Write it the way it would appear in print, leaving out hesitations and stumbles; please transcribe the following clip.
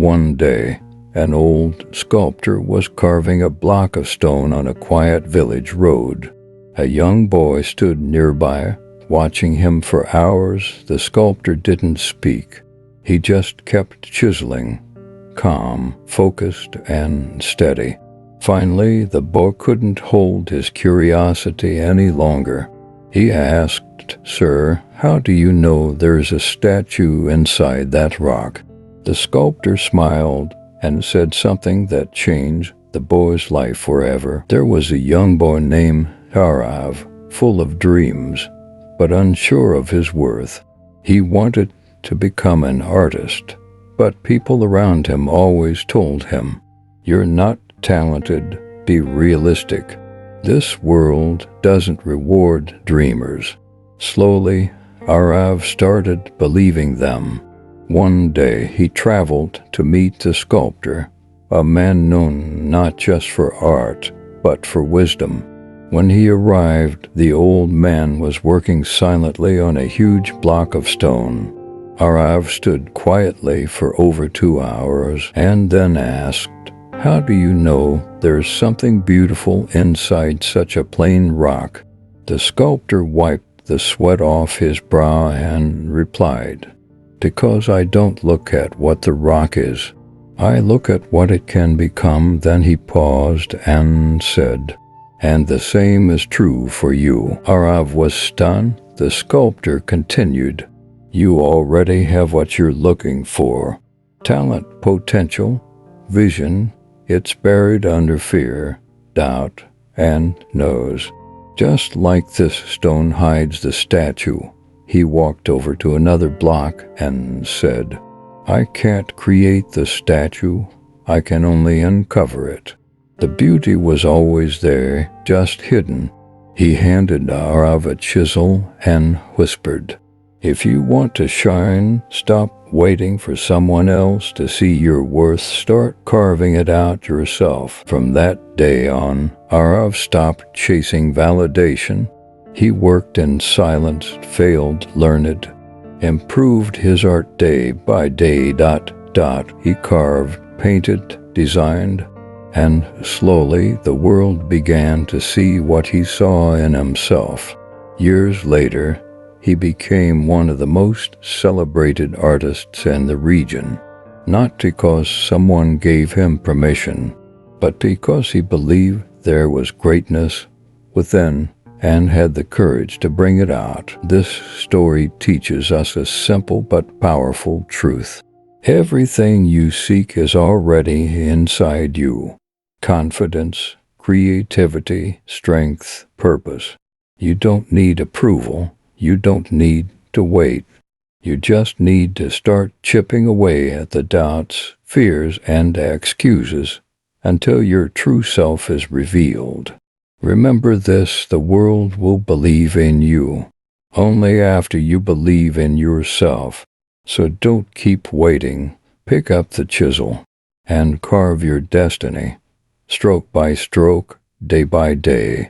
One day, an old sculptor was carving a block of stone on a quiet village road. A young boy stood nearby, watching him for hours. The sculptor didn't speak. He just kept chiseling, calm, focused, and steady. Finally, the boy couldn't hold his curiosity any longer. He asked, "Sir, how do you know there's a statue inside that rock?" The sculptor smiled and said something that changed the boy's life forever. There was a young boy named Arav, full of dreams, but unsure of his worth. He wanted to become an artist, but people around him always told him, "You're not talented, be realistic. This world doesn't reward dreamers." Slowly, Arav started believing them. One day he traveled to meet the sculptor, a man known not just for art, but for wisdom. When he arrived, the old man was working silently on a huge block of stone. Arav stood quietly for over 2 hours and then asked, "How do you know there's something beautiful inside such a plain rock?" The sculptor wiped the sweat off his brow and replied, "Because I don't look at what the rock is. I look at what it can become." Then he paused and said, "And the same is true for you." Arav was stunned. The sculptor continued, "You already have what you're looking for. Talent, potential, vision. It's buried under fear, doubt, and no's. Just like this stone hides the statue." He walked over to another block and said, "I can't create the statue. I can only uncover it. The beauty was always there, just hidden." He handed Arav a chisel and whispered, "If you want to shine, stop waiting for someone else to see your worth. Start carving it out yourself." From that day on, Arav stopped chasing validation. He worked in silence, failed, learned, improved his art day by day. He carved, painted, designed, and slowly the world began to see what he saw in himself. Years later, he became one of the most celebrated artists in the region, not because someone gave him permission, but because he believed there was greatness within and had the courage to bring it out. This story teaches us a simple but powerful truth. Everything you seek is already inside you. Confidence, creativity, strength, purpose. You don't need approval. You don't need to wait. You just need to start chipping away at the doubts, fears, and excuses until your true self is revealed. Remember this: the world will believe in you only after you believe in yourself. So don't keep waiting. Pick up the chisel and carve your destiny, stroke by stroke, day by day.